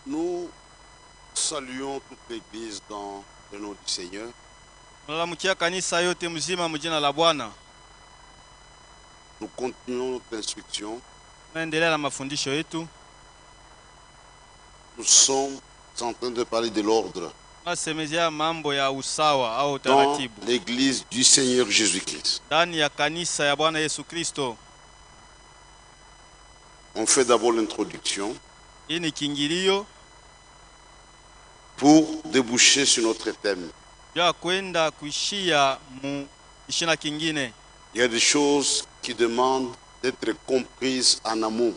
Nous saluons toute l'église dans le nom du Seigneur. Nous continuons notre instruction. Nous sommes en train de parler de l'ordre dans l'église du Seigneur Jésus-Christ. On fait d'abord l'introduction pour déboucher sur notre thème. Il y a des choses qui demandent d'être comprises en amont.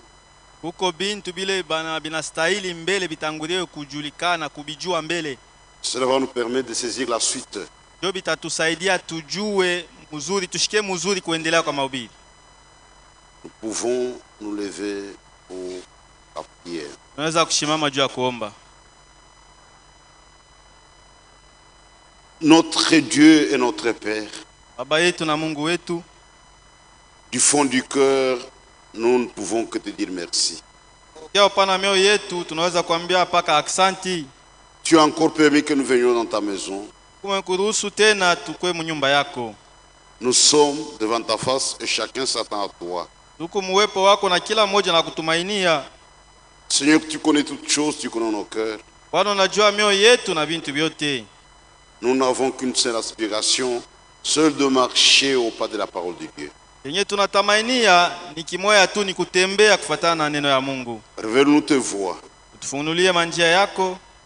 Cela va nous permettre de saisir la suite. Nous pouvons nous lever pour la prière. Notre Dieu et notre Père, du fond du cœur, nous ne pouvons que te dire merci. Tu as encore permis que nous venions dans ta maison. Nous sommes devant ta face et chacun s'attend à toi. Seigneur, tu connais toutes choses, tu connais nos cœurs. Nous n'avons qu'une seule aspiration, seule de marcher au pas de la parole de Dieu. Révèle-nous tes voies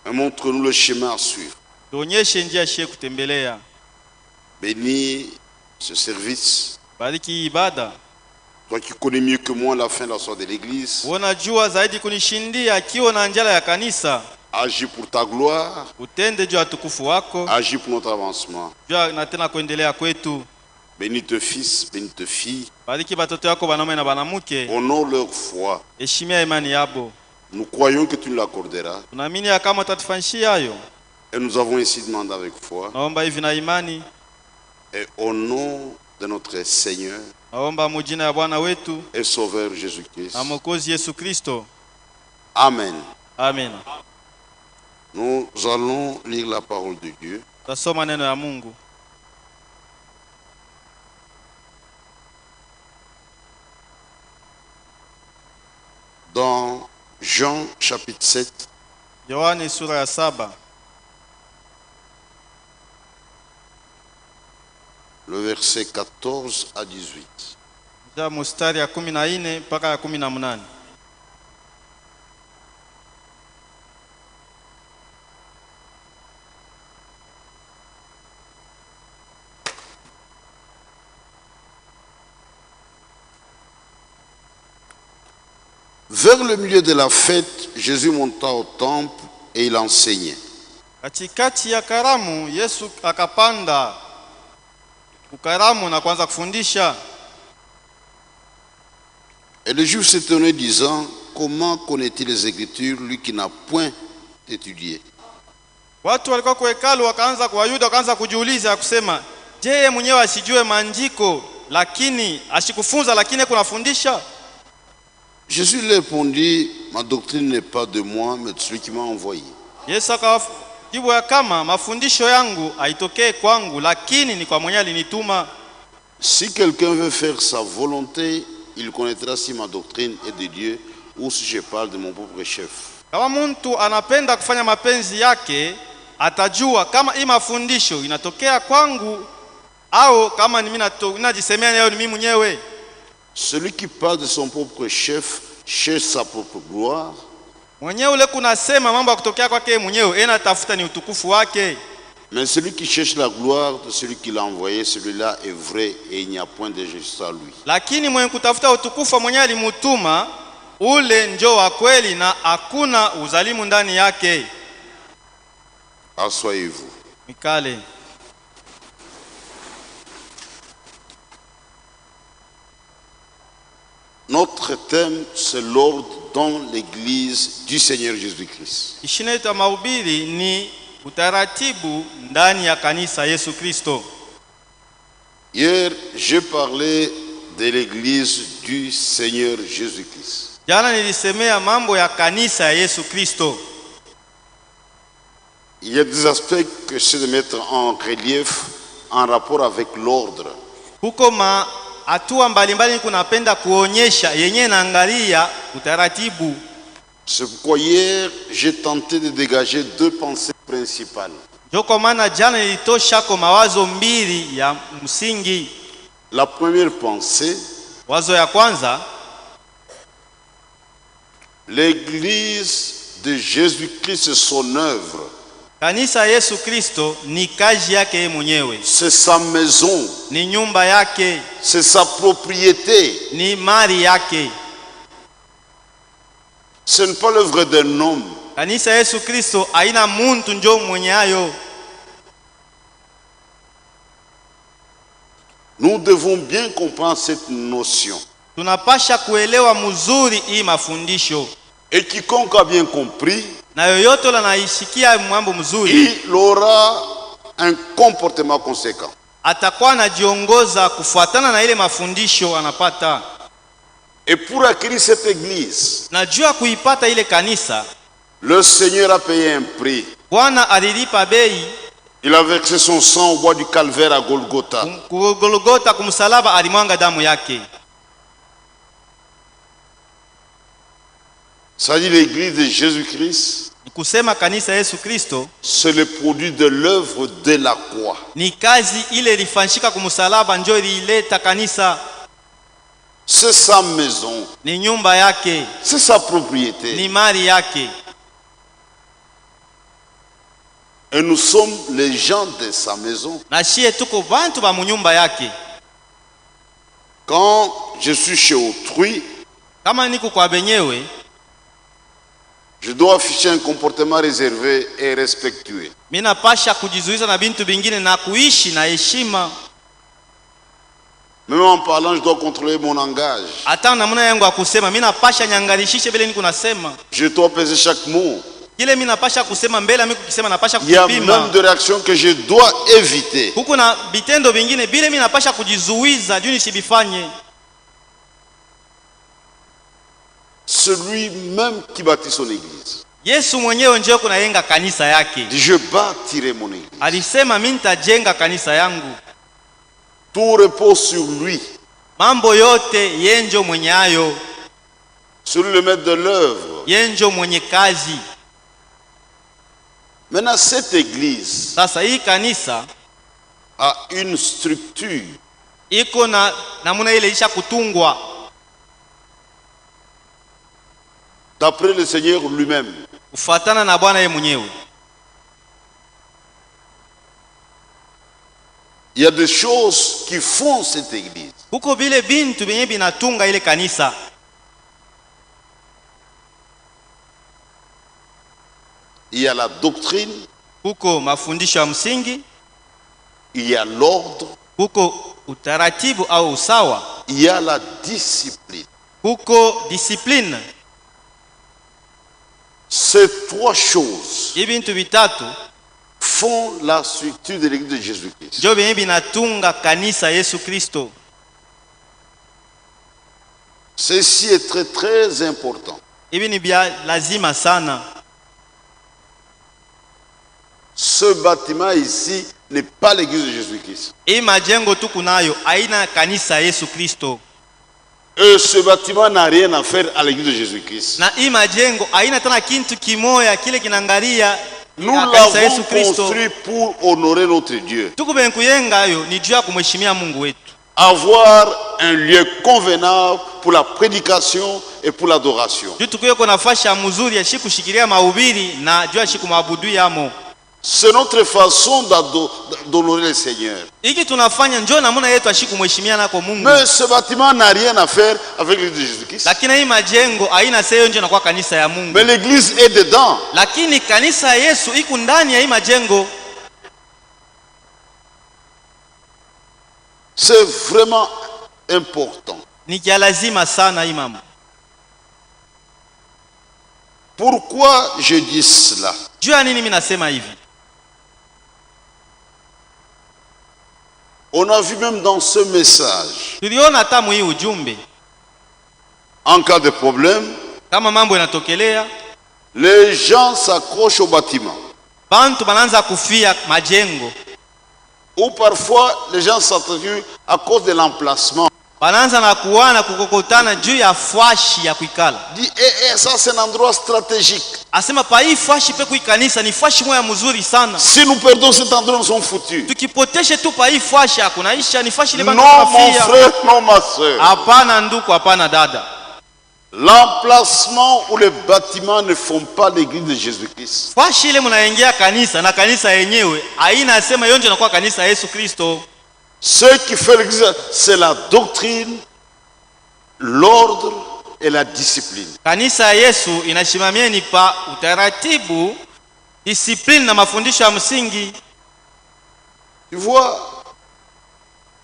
et montre-nous le chemin à suivre. Bénis ce service. Toi qui connais mieux que moi la fin de la soirée de l'église. Agis pour ta gloire. Agis pour notre avancement. Bénis tes fils, bénis tes filles. Honore leur foi. Nous croyons que tu nous l'accorderas. Et nous avons ainsi demandé avec foi. Et au nom de notre Seigneur et Sauveur Jésus-Christ. Amen. Amen. Nous allons lire la parole de Dieu. Dans Jean chapitre 7. Le verset 14 à 18. Vers le milieu de la fête, Jésus monta au temple et il enseignait. Et les Juifs s'étonnaient disant, comment connaît-il les Écritures, lui qui n'a point étudié? Jésus lui répondit, ma doctrine n'est pas de moi, mais de celui qui m'a envoyé. Si quelqu'un veut faire sa volonté, il connaîtra si ma doctrine est de Dieu ou si je parle de mon propre chef. Celui qui parle de son propre chef cherche sa propre gloire. Mais celui qui cherche la gloire de celui qui l'a envoyé, celui-là est vrai et il n'y a point de justice à lui. Asseyez-vous. Notre thème, c'est l'ordre dans l'église du Seigneur Jésus-Christ. Hier, j'ai parlé de l'église du Seigneur Jésus-Christ. Il y a des aspects que j'essaie de mettre en relief en rapport avec l'ordre. Huko hatua mbalimbali kunapenda kuonyesha yenye naangalia utaratibu. C'est pourquoi hier j'ai tenté de dégager deux pensées principales. Joko maana jana nilitosha kwa mawazo mbili ya msingi. La première pensée, wazo ya kwanza, l'église de Jésus-Christ et son œuvre. Kanisa Yesu Kristo ni kazi yake mwenyewe. C'est sa maison. Ni nyumba yake. C'est sa propriété. Ni mali yake. Ce n'est pas l'œuvre d'un homme. Kanisa Yesu Kristo haina muntu njo mwenye hayo. Nous devons bien comprendre cette notion. Tunapasha kuelewa mzuri hii mafundisho. Et quiconque a bien compris, na yoyote anaishikia mambo mzuri, il aura un comportement conséquent. Atakuwa anajiongoza kufuatana na ile mafundisho anapata. Et pour acquérir cette église, najua kuipata ile kanisa, le Seigneur a payé un prix. Bwana alilipa bei. Il a versé son sang au bois du calvaire à Golgotha. Golgotha kumsalaba alimwanga damu yake. Ça dit l'église de Jésus-Christ. Kusema kanisa Yesu Kristo, c'est le produit de l'œuvre de la croix. Ni kazi ile ilifanyika kumsalaba ndio ilileta kanisa. C'est sa maison. Ni nyumba yake. C'est sa propriété. Ni mali yake. Et nous sommes les gens de sa maison. Na shie tuko bantu ba munyumba yake. Quand je suis chez autrui, kama niko kwa benyewe, je dois afficher un comportement réservé et respectueux. Mina pasha kujizuiza na bintu bingine na kuishi na heshima. Même en parlant, je dois contrôler mon langage. Hata namna yangu ya kusema, mina pasha nyangarishishe vile niko nasema. Je dois peser chaque mot. Kile mina pasha kusema mbele mimi kukisema na pasha kupima. Il y a même des réactions que je dois éviter. Huko na bitendo vingine bile mina pasha kujizuiza juu nisibifanye. Celui même qui bâtit son église. Yesu mwenyewe ndio kunayenga kanisa yake. Je bâtirai mon église. Alisema mimi nitajenga kanisa yangu. Tout repose sur lui. Mambo yote yeye ndio mwenye hayo. Sur le maître de l'œuvre. Yeye ndio mwenye kazi. Maintenant cette église. Sasa hii kanisa a une structure. Iko na namuna ile isha kutungwa. D'après le Seigneur lui-même. Kufuatana na Bwana yeye mwenyewe. Il y a des choses qui font cette église. Huko vile bintu benye binatunga ile kanisa. Il y a la doctrine. Huko mafundisho ya msingi. Il y a l'ordre. Huko utaratibu au usawa. Il y a la discipline. Huko discipline. Ces trois choses ibintu bitatu font la structure de l'église de Jésus-Christ. Ndio benye binatunga kanisa Yesu Kristo. Ceci est très très important. Hivi ni bia lazima sana. Ce bâtiment ici n'est pas l'église de Jésus-Christ. Hii majengo tu kunayo haina kanisa Yesu Kristo. Et ce bâtiment n'a rien à faire à l'église de Jésus-Christ. Na hii majengo haina tena kintu kimoya kile kinaangalia. Nous l'avons construit pour honorer notre Dieu. Tukubenkuyengayo ni juu ya kumheshimia Mungu wetu. Avoir un lieu convenable pour la prédication et pour l'adoration. Tukuye nafasi mzuri ya kushikilia mahubiri na juu ya kumwabudu yamo. C'est notre façon d'honorer le Seigneur. Iki tunafanya njoo namna yetu kumheshimia nako Mungu. Mais ce bâtiment n'a rien à faire avec l'église de Jésus-Christ. Lakini hii majengo haina sehemu nje na kwa kanisa ya Mungu. Mais l'église est dedans. Lakini kanisa Yesu iko ndani ya hii majengo. C'est vraiment important. Ni kia lazima sana hii mambo. Pourquoi je dis cela? Jua nini mimi nasema hivi? On a vu même dans ce message. Tuliona hata hii ujumbe. En cas de problème, kama mambo yanatokelea, les gens s'accrochent au bâtiment. bantu bananza kufia majengo. Ou parfois les gens s'entretuent à cause de l'emplacement. Bananza na kuana kukokotana juu ya fwashi ya kuikala. Dit ça c'est un endroit stratégique. Asema pa hii fwashi pe kuikanisa ni fwashi moja mzuri sana. Si nous perdons cet endroit, nous sommes foutus. Tukipoteshe tu pa hii fwashi hakunaisha ni fwashi ile bantu kafia. Non mon kafia. frère, non ma sœur. Hapana ndugu, hapana dada. L'emplacement où les bâtiments ne font pas l'église de Jésus-Christ. Fwashi ile mnaingia kanisa na kanisa yenyewe haina sema yonje na kwa kanisa Yesu Kristo. Ce qui fait l'église, c'est la doctrine, l'ordre et la discipline. Kanisa Yesu inashimamia ni pa utaratibu, discipline na mafundisho ya msingi. Tu vois,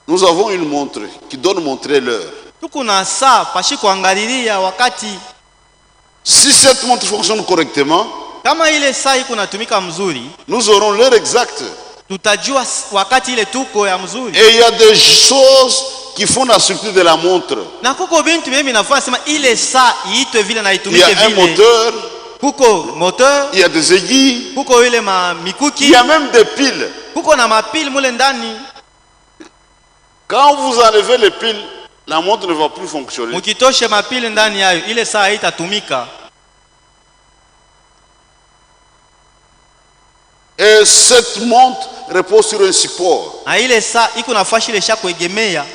nous avons une montre qui doit montrer l'heure. Tuko na saa pashi kuangalilia wakati. Si cette montre fonctionne correctement, kama ile saa iko natumika mzuri, nous aurons l'heure exacte. Tutajua wakati ile tuko ya mzuri. Et il y a des choses qui font la structure de la montre. Na kuko bintu mimi nafanya sema ile saa iitwe vile na itumike vile. Il y a un moteur. Kuko moteur. Il y a des aiguilles. Kuko ile mikuki. Il y a même des piles. Kuko na mapile mule ndani. Quand vous enlevez les piles, la montre ne va plus fonctionner. Mukitoshe mapile ndani yayo, ile saa haitatumika. Et cette montre repose sur un support. Na ile saa iko nafashi ile shako egemea.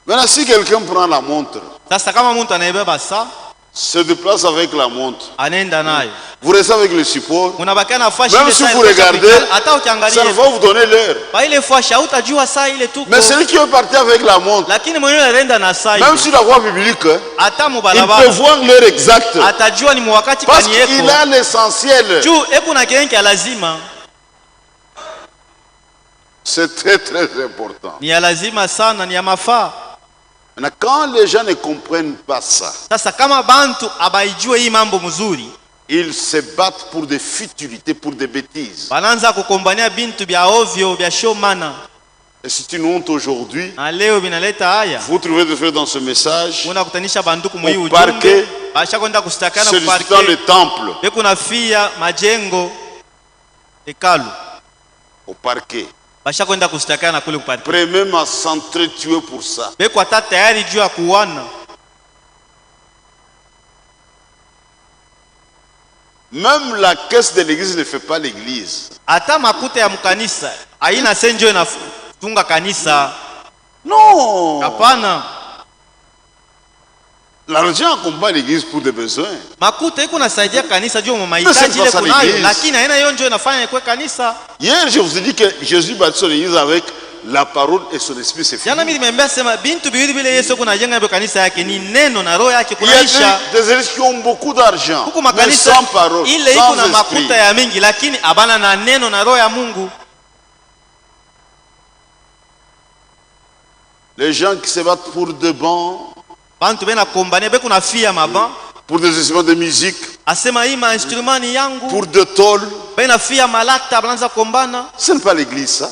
Maintenant si quelqu'un prend la montre, sasa kama mtu anaibeba saa, se déplace avec la montre, anaenda nayo, vous restez avec le support. Même si vous regardez, ça ne va vous donner l'heure. Mais celui qui est parti avec la montre, même sur la voie biblique, il peut voir l'heure exacte. Parce qu'il a l'essentiel. C'est très très important. Maintenant, quand les gens ne comprennent pas ça, ils se battent pour des futilités, pour des bêtises. Et c'est une honte aujourd'hui. Vous trouvez des frères dans ce message au parquet, solicitant le temple, au parquet, prêt même à s'entretuer pour ça. Même la caisse de l'église ne fait pas l'église. Non. L'argent accompagne l'église pour des besoins. Hier, je vous ai dit que Jésus bâtit son église avec la parole et son esprit, c'est fini. Il y a des églises qui ont beaucoup d'argent, mais sans parole, sans esprit. Les gens qui se battent pour des bancs, pour des instruments de musique, pour des tôles, ce n'est pas l'église ça.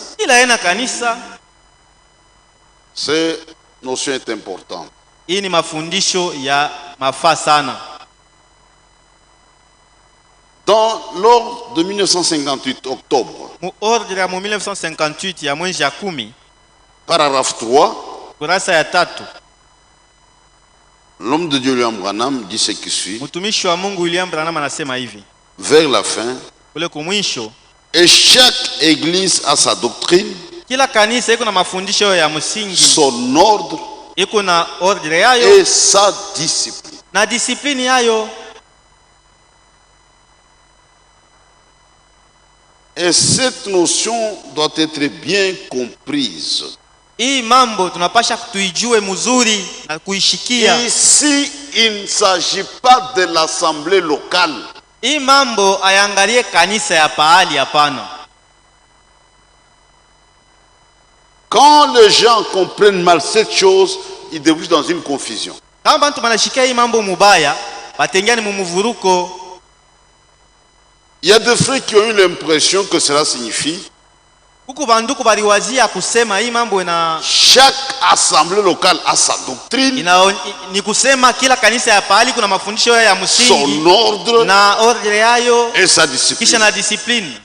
Cette notion est importante. Dans l'ordre de 1958, octobre, paragraphe 3, l'homme de Dieu William Branham dit ce qui suit. Vers la fin, et chaque église a sa doctrine, son ordre et sa discipline. Et cette notion doit être bien comprise. Ici, il ne s'agit pas de l'assemblée locale. Quand les gens comprennent mal cette chose, ils débouchent dans une confusion. Il y a des frères qui ont eu l'impression que cela signifie chaque assemblée locale a sa doctrine, son ordre et sa discipline.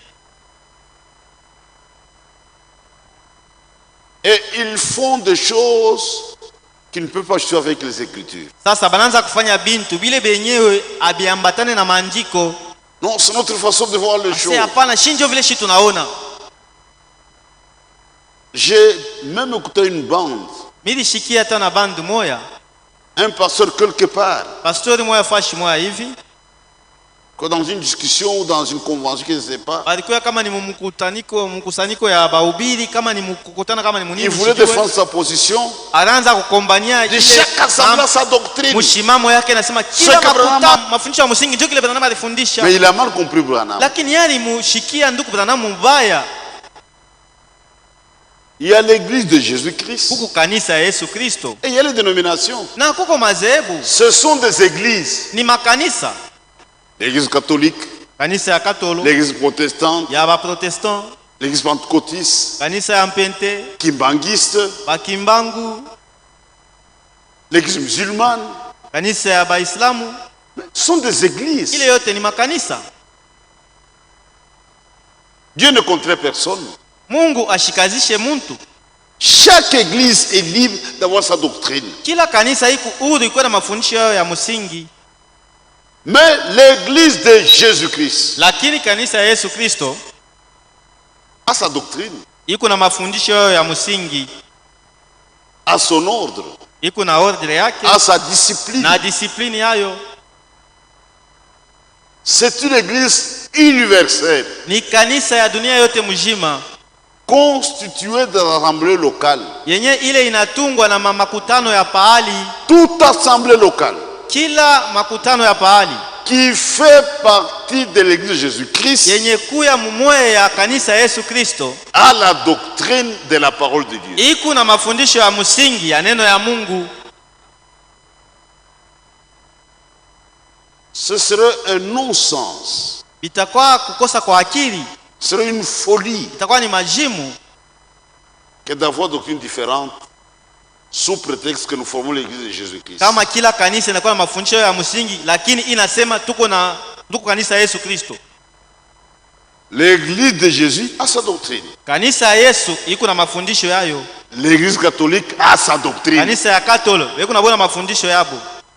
Et ils font des choses qui ne peuvent pas jouer avec les Écritures. Sasa bananza kufanya bintu bile benyewe abiambatane na maandiko. Non, c'est notre façon de voir les choses. Hapana, shinjo vile shi tunaona. J'ai même écouté une bande. Milishikia hata na bande moya. Un pasteur quelque part. Pasteur moya fashi moya hivi. Que dans une discussion ou dans une convention, je ne sais pas. Il voulait défendre sa position. De chaque assemblée sa doctrine. Mais il a mal compris Branham. Il y a l'église de Jésus-Christ. Et il y a les dénominations. Ce sont des églises. L'église catholique, l'église protestante, l'église pentecôtiste, kimbanguiste, l'église musulmane. Ce sont des églises. Dieu ne contraint personne. Chaque église est libre d'avoir sa doctrine. Mais l'église de Jésus-Christ a sa doctrine, a son ordre, a sa discipline. C'est une église universelle, constituée d'assemblées locales. Toute assemblée locale qui fait partie de l'église de Jésus-Christ a la doctrine de la parole de Dieu. Ce serait un non-sens. Ce serait une folie que d'avoir une doctrine différente sous prétexte que nous formons l'église de Jésus-Christ. L'église de Jésus a sa doctrine. L'église catholique a sa doctrine.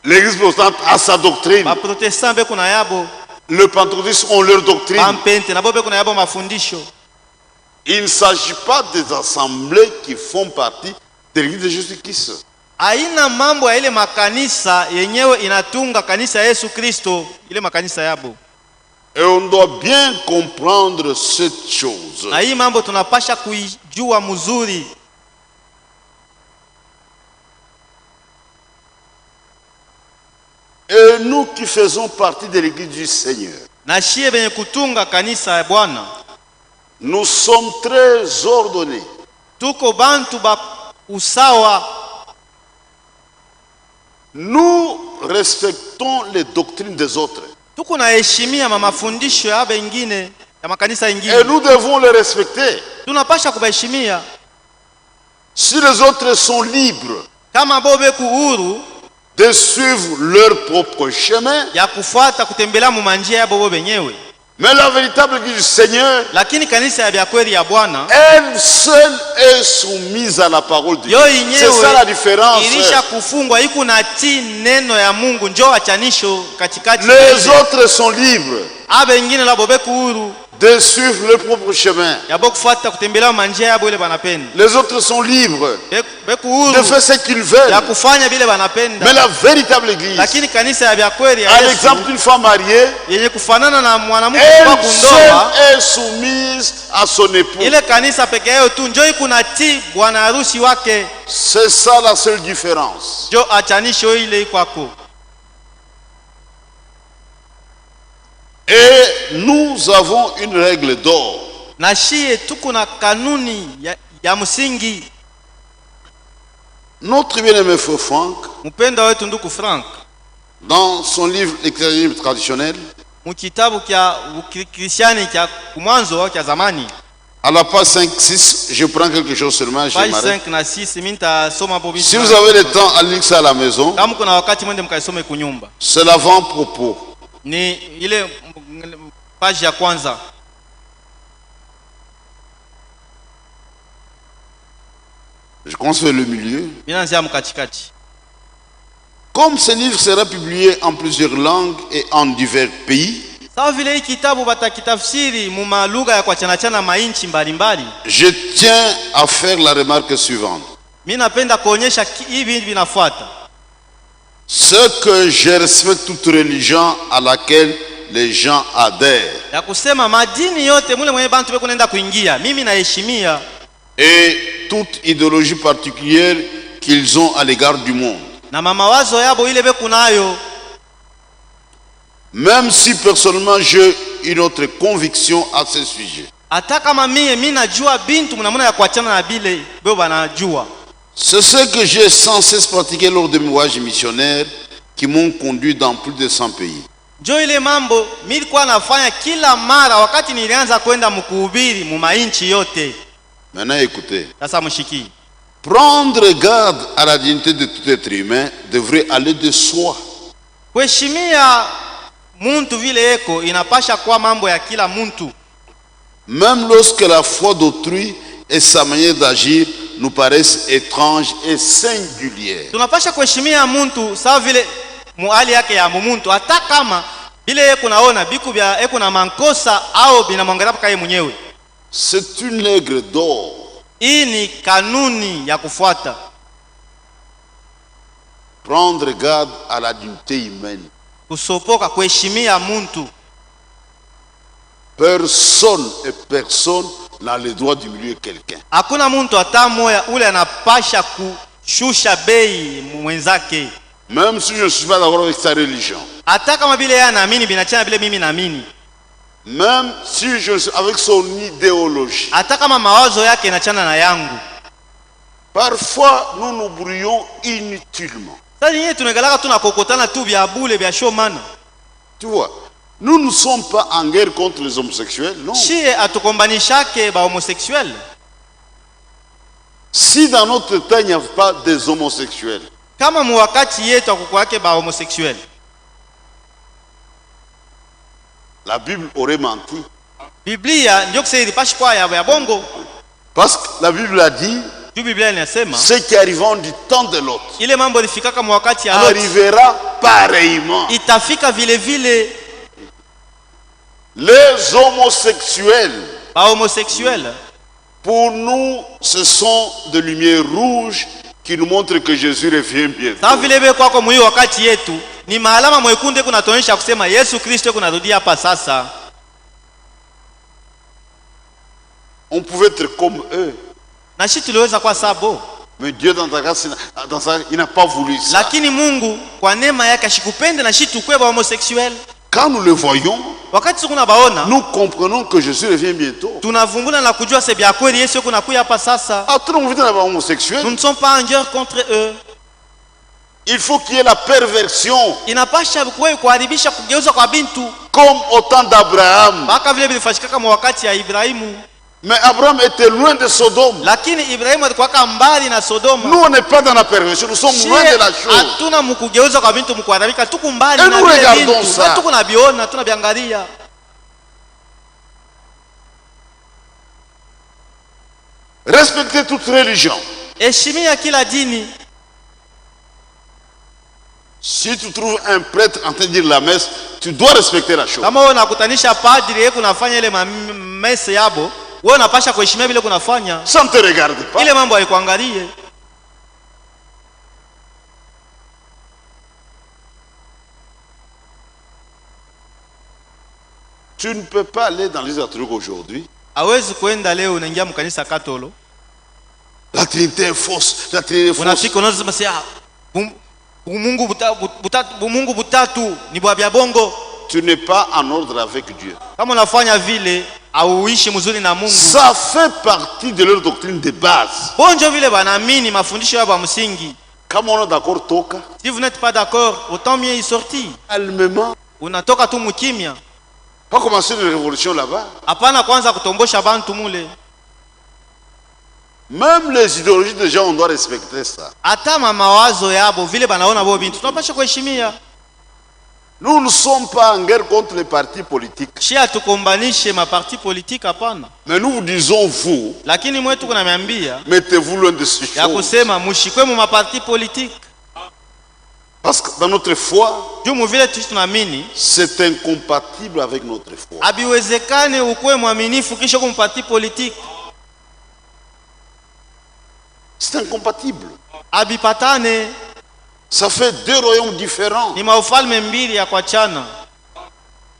L'église protestante a sa doctrine. Les pentecôtistes ont leur doctrine. Il ne s'agit pas des assemblées qui font partie de l'église de Jésus-Christ. Et on doit bien comprendre cette chose. Et nous qui faisons partie de l'église du Seigneur, nous sommes très ordonnés. Nous respectons les doctrines des autres. Et nous devons les respecter. Si les autres sont libres de suivre leur propre chemin, mais la véritable église du Seigneur, elle seule est soumise à la parole de Dieu. C'est ça la différence. Les autres sont libres de suivre leur propre chemin. Les autres sont libres de faire ce qu'ils veulent. Mais la véritable église, à l'exemple d'une femme mariée, elle seule est soumise à son époux. C'est ça la seule différence. Et nous avons une règle d'or. Notre bien-aimé frère Franck, dans son livre L'Ecclésiastique traditionnel, à la page 5-6, je prends quelque chose seulement. Si vous avez le temps, à lire ça à la maison. C'est l'avant-propos. Ni ile page ya kwanza. Je commence vers le milieu. Comme ce livre sera publié en plusieurs langues et en divers pays, je tiens à faire la remarque suivante. Ce que je respecte toute religion à laquelle les gens adhèrent. Et toute idéologie particulière qu'ils ont à l'égard du monde. Même si personnellement j'ai une autre conviction à ce sujet. C'est ce que j'ai sans cesse pratiqué lors de mes voyages missionnaires qui m'ont conduit dans plus de 100 pays. Maintenant écoutez. Prendre garde à la dignité de tout être humain devrait aller de soi. Même lorsque la foi d'autrui et sa manière d'agir nous paraissent étranges et singulières. C'est une règle d'or. Prendre garde à la dignité humaine. Personne et personne n'a le droit d'humilier quelqu'un. Même si je ne suis pas d'accord avec sa religion. Même si je suis avec son idéologie. Parfois nous nous brouillons inutilement. Tu vois, nous ne sommes pas en guerre contre les homosexuels, non. Si dans notre temps il n'y a pas des homosexuels, la Bible aurait menti. Parce que la Bible a dit, ce qui arriveront du temps de l'autre arrivera pareillement. Les homosexuels, pour nous, ce sont des lumières rouges qui nous montrent que Jésus revient bientôt. On pouvait être comme eux. Mais Dieu dans ta grâce, il n'a pas voulu ça. Quand nous le voyons, nous comprenons que Jésus revient bientôt. Nous ne sommes pas en guerre contre eux. Il faut qu'il y ait la perversion. Comme au temps d'Abraham. Mais Abraham était loin de Sodome. Nous on n'est pas dans la perversion, nous sommes loin de la chose. Et nous regardons ça. Respectez toute religion. Si tu trouves un prêtre en train de dire la messe, tu dois respecter la chose. Ça ne te regarde pas. Tu ne peux pas aller dans les trucs aujourd'hui. La Trinité est fausse. La Trinité est fausse. Tu n'es pas en ordre avec Dieu. Ça fait partie de leur doctrine de base. Comme on est d'accord, toka. Si vous n'êtes pas d'accord, autant mieux y sortir. Calmement. Pas commencer une révolution là-bas. Même les idéologies des gens, on doit respecter ça. Nous ne sommes pas en guerre contre les partis politiques. Mais nous vous disons, vous, mettez-vous loin de ces choses. Parce que dans notre foi, c'est incompatible avec notre foi. C'est incompatible. Ça fait deux royaumes différents.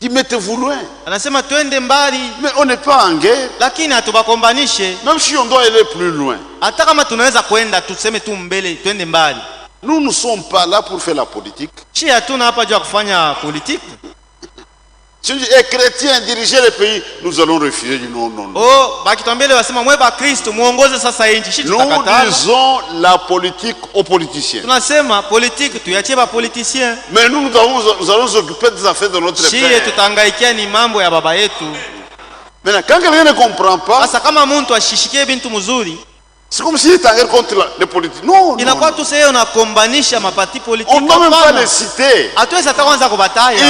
Dis, mettez-vous loin. Mais on n'est pas en guerre. Même si on doit aller plus loin. Nous ne sommes pas là pour faire la politique. Si on dit, chrétien, diriger le pays, nous allons refuser. Non, non, non. Nous disons la politique aux politiciens. Mais nous allons nous occuper des affaires de notre père. Maintenant, quand quelqu'un ne comprend pas, c'est comme s'il était en guerre contre les politiques. Non, non, non. On ne doit même pas les citer.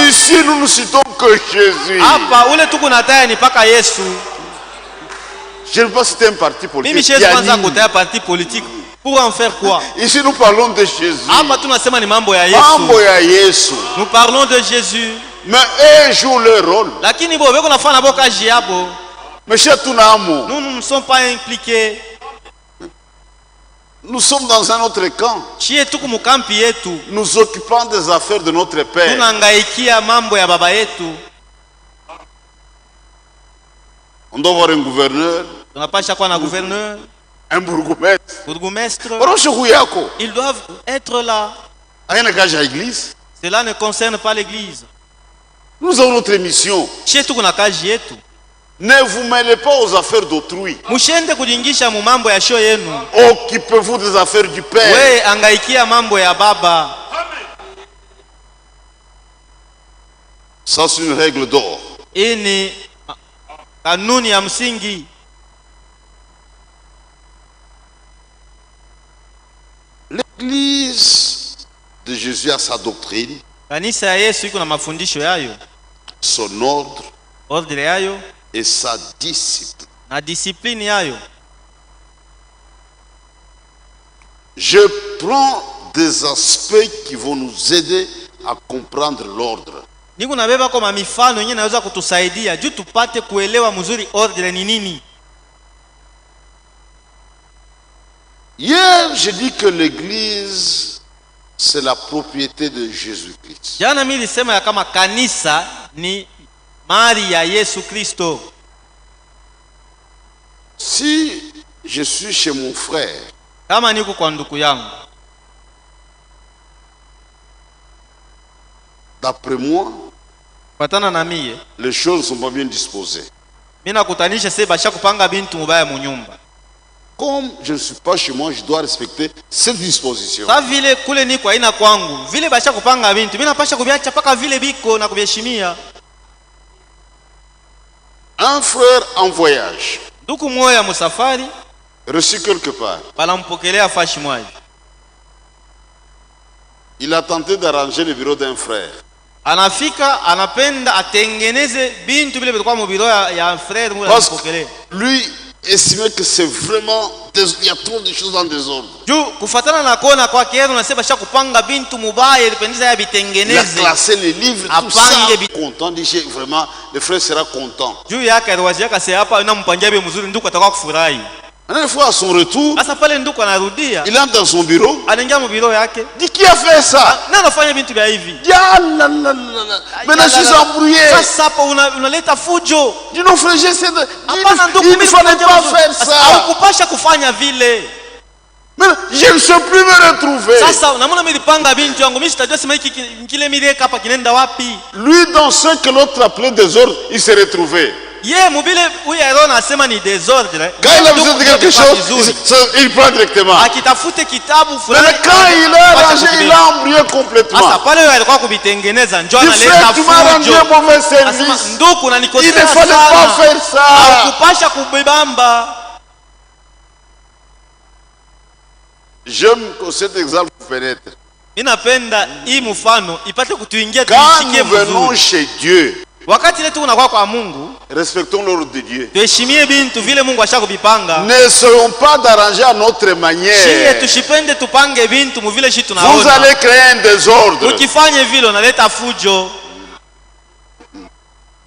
Ici, nous ne citons que Jésus. Je ne veux pas citer un parti politique. Pour en faire quoi? Ici, nous parlons de Jésus. Nous parlons de Jésus. Mais eux jouent leur rôle. Mais chez Tunamu, nous ne sommes pas impliqués. Nous sommes dans un autre camp. Nous occupons des affaires de notre Père. On doit avoir un gouverneur. Un bourgmestre. Ils doivent être là. Cela ne concerne pas l'église. Nous avons notre mission. Ne vous mêlez pas aux affaires d'autrui. Occupez-vous des affaires du Père. Ça, c'est une règle d'or. L'église de Jésus a sa doctrine, son ordre et sa discipline. Je prends des aspects qui vont nous aider à comprendre l'ordre. Hier, j'ai dit que l'église, c'est la propriété de Jésus-Christ. Si je suis chez mon frère, d'après moi, les choses ne sont pas bien disposées. Comme je ne suis pas chez moi, je dois respecter cette disposition. Un frère en voyage, reçu quelque part, il a tenté d'arranger le bureau d'un frère. Parce que lui estimait que c'est vraiment, il y a trop de choses en désordre. Il a classé les livres, tout ça. Content, dit vraiment, le frère sera content. Une fois à son retour, il entre dans son bureau. Dit, qui a fait ça? Maintenant je suis embrouillé. Dis non frère, il ne fallait pas faire ça. Mais je ne sais plus me retrouver. Lui, dans ce que l'autre appelait désordre, il s'est retrouvé. Quand il a besoin de quelque chose, il prend directement. Mais quand il a arrangé, il a embrouillé complètement. Du frère, tu m'as rendu un mauvais service. Il ne fallait pas faire ça. J'aime que cet exemple vous pénètre. Inapenda hii mfano ipate kutuingia tuisikie mzuri. Quand nous venons chez Dieu, wakati letu unakuwa kwa Mungu, respectons l'ordre de Dieu. Tuheshimie bintu vile Mungu ashakubipanga. Ne soyons pas d'arranger à notre manière. Shie tushipende tupange bintu mu vile shi tunaona. Vous allez créer un désordre. Ukifanye vile unaleta fujo.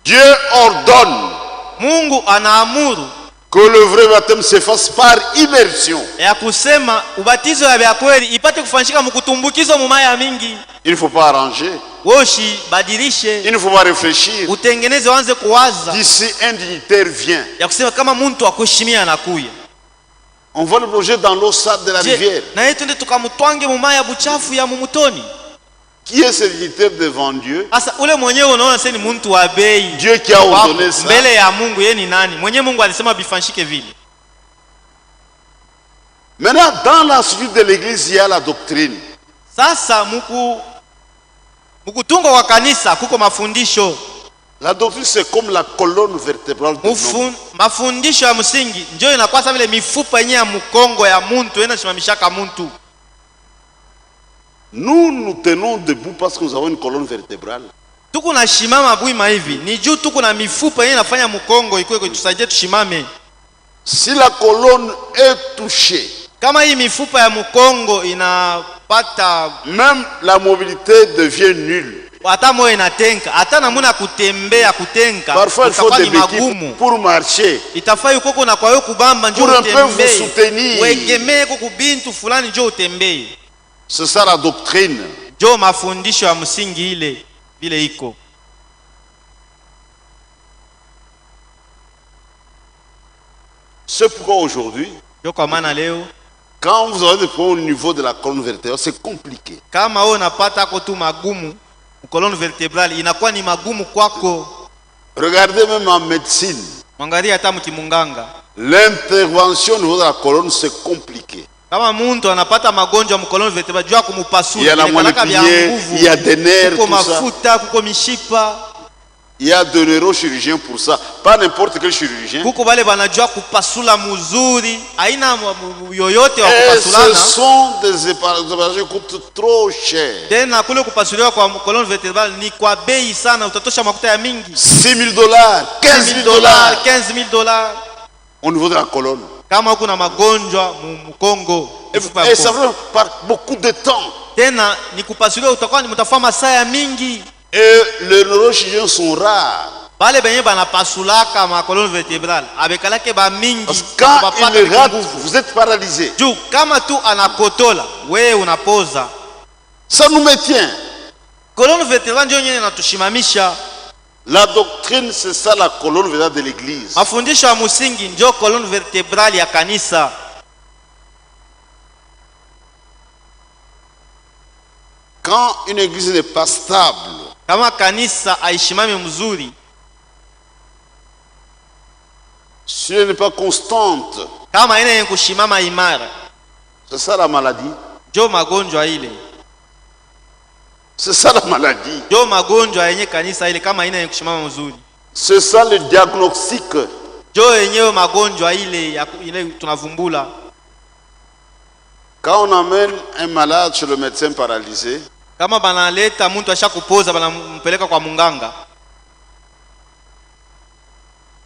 Dieu ordonne. Mungu anaamuru que le vrai baptême se fasse par immersion. Ya kusema ubatizo ya vya kweli ipate kufanyika mkutumbukizo mu maya mingi. Il ne faut pas arranger. Woshi badilishe. Il ne faut pas réfléchir. Utengeneze wanze kuwaza. D'ici un dignitaire vient. Ya kusema kama muntu akuheshimia anakuya. On va le plonger dans l'eau sale de la rivière. Na yetu ndio tukamtwange mu maya buchafu ya mumutoni. Qui est ce dignitaire devant Dieu? Asa ule mwenyewe unaona sasa ni muntu wa bei. Dieu qui a ordonné ça. Mbele ya Mungu yeye ni nani? Mwenyewe Mungu alisema bifanshike vile. Maintenant dans la suite de l'église il y a la doctrine. Sasa mukutungo wa kanisa kuko mafundisho. La doctrine c'est comme la colonne vertébrale de l'homme. Mafundisho ya msingi ndio inakuwa sawa vile mifupa yenyewe ya mkongo ya muntu inasimamishaka muntu. Nous tenons debout parce que nous avons une colonne vertébrale. Tuko na shimama bwima hivi ni juu tuko na mifupa yenyewe inafanya mkongo ikuwe kutusaidie tushimame. Si la colonne est touchée, kama hii mifupa ya mkongo inapata, même la mobilité devient nulle. Hata moyo inatenka, hata namuna kutembea kutenka. Parfois il faut des béquilles pour marcher. Itafai ukoko na kwa hiyo kubamba njoo utembee. Pour un peu vous soutenir. Wegemee kwa bintu fulani njoo utembee. C'est ça la doctrine. Jo mafundisho ya msingi ile vile iko. C'est pourquoi aujourd'hui, jo kwa maana leo, quand vous avez des problèmes au niveau de la colonne vertébrale, c'est compliqué. Kama wewe unapata kwa tu magumu, colonne vertébrale inakuwa ni magumu kwako. Regardez même en médecine. Mwangalia hata mkimunganga. L'intervention au niveau de la colonne c'est compliqué. Kama muntu anapata magonjwa mkoloni vertebrale jua kumupasula, il y a la moelle, il y a des nerfs, kuko mafuta, kuko mishipa. Il y a de neurochirurgiens pour ça, pas n'importe quel chirurgien. Kuko bale banajua kupasula muzuri, aina yoyote wa kupasulana. Ce sont des opérations qui coûtent trop cher. Tena kule kupasuliwa kwa mkoloni vertebrale ni kwa bei sana, utatosha makuta ya mingi. $6,000, $15,000, $15,000 au niveau de la colonne. Kama kuna magonjwa mkongo, et ça va par beaucoup de temps. Tena ni kupasuliwa utakuwa ni mtafanya masaa ya mingi. Et les neurochirurgiens sont rares. Bale benye banapasulaka ma colonne vertébrale abekalake ba mingi. Parce que quand il rate, vous êtes paralysé. Juu kama tu anakotola, wewe unapoza. Ça nous maintient. Colonne vertébrale ndio yenyewe inatushimamisha. La doctrine, c'est ça la colonne vertébrale de l'église. Mafundisho ya msingi ndio colonne vertébrale ya kanisa. Quand une église n'est pas stable, kama kanisa aishimame mzuri, si elle n'est pas constante, kama ina kushimama imara, c'est ça la maladie. Ndio magonjwa ile. C'est ça la maladie. Ndio magonjwa yenye kanisa ile kama ina kushimama mzuri. C'est ça le diagnostic. Ndio yenyewe magonjwa ile tunavumbula. Quand on amène un malade chez le médecin paralysé, kama banaleta mtu ashakupoza banampeleka kwa munganga,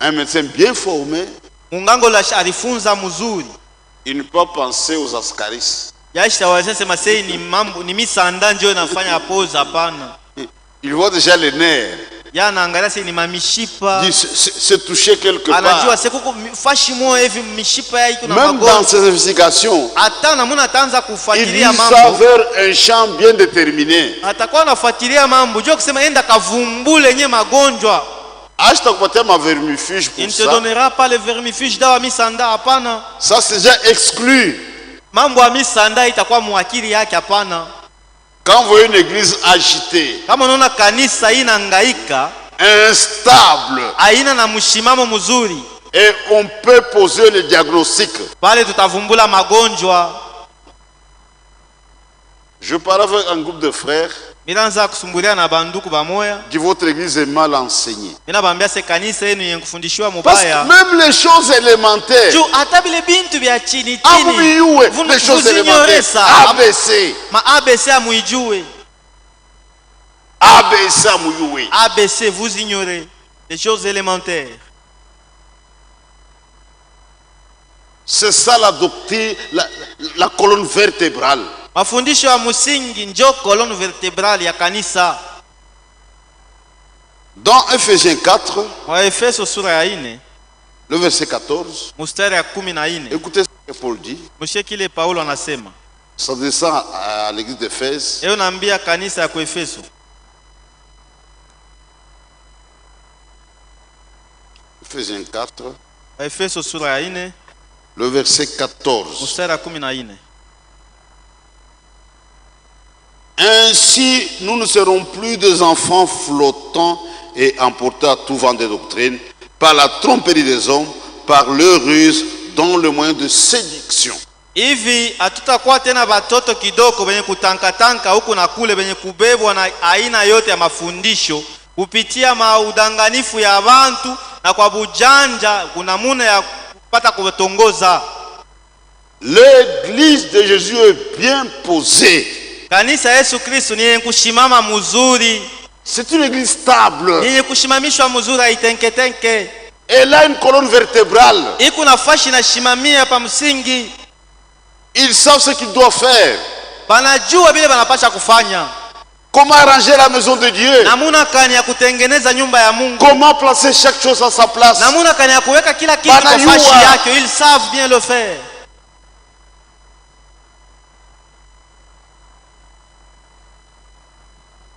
un médecin bien formé, munganga la alifunza mzuri, il ne peut pas penser aux ascaris. Yashita wasema sei ni mambo ni misanda ndio inafanya poza, hapana. Il voit déjà les nerfs. Yana angalia sei ni mamishipa. Se toucher quelque part. Anajua sekuko fashi moyo hivi mishipa yake kuna magonjwa. Même dans ses investigations, hata namuna ataanza kufuatilia mambo. Il s'avère un champ bien déterminé. Atakuwa anafuatilia mambo, ndio kusema enda kavumbule yenye magonjwa. Acha kupatia ma vermifuge pour ça. Il ne te donnera pas le vermifuge dawa misanda, hapana. Ça c'est déjà exclu. Mambo ya misanda itakuwa muakili yake, hapana. Quand vous voyez une église agitée, kama unaona kanisa inahangaika, instable, haina na mshimamo mzuri, et on peut poser le diagnostic. Pale tutavumbula magonjwa. Je parlais avec un groupe de frères. que votre église est mal enseignée. Parce que même les choses élémentaires, vous les choses élémentaires, ABC, vous ignorez les choses élémentaires. C'est ça la doctrine, la colonne vertébrale. Mafundisho ya msingi ndio colonne vertébrale ya kanisa. Dans Ephésiens 4, Waefeso sura ya 4, le verset 14, mstari ya 14. écoutez ce que Paul dit. Mshike kile Paulo anasema. Ça descend à l'église d'Éphèse. Eo naambia kanisa ya Efeso. Ephésiens 4, Waefeso sura ya 4, le verset 14. mstari ya 14. Ainsi, nous ne serons plus des enfants flottants et emportés à tout vent de doctrine par la tromperie des hommes, par leur ruse, dans le moyen de séduction. Hivi hatutakuwa tena watoto kidogo wenye kutankatanka huku na kule, wenye kubebwa na aina yote ya mafundisho kupitia maudanganifu ya watu na kwa bujanja kuna muna ya kupata kutongoza. L'église de Jésus est bien posée. Kanisa Yesu Kristo ni yenye kushimama mzuri. C'est une église stable. Ni yenye kushimamishwa mzuri, haitenketenke. Elle a une colonne vertébrale. Iko na fashi na shimamia pa msingi. Ils savent ce qu'ils doivent faire. Banajua vile banapasha kufanya. Comment arranger la maison de Dieu? Namuna kani ya kutengeneza nyumba ya Mungu. Comment placer chaque chose à sa place? Namuna kani ya kuweka kila kitu kwa fashi yake. Ils savent bien le faire.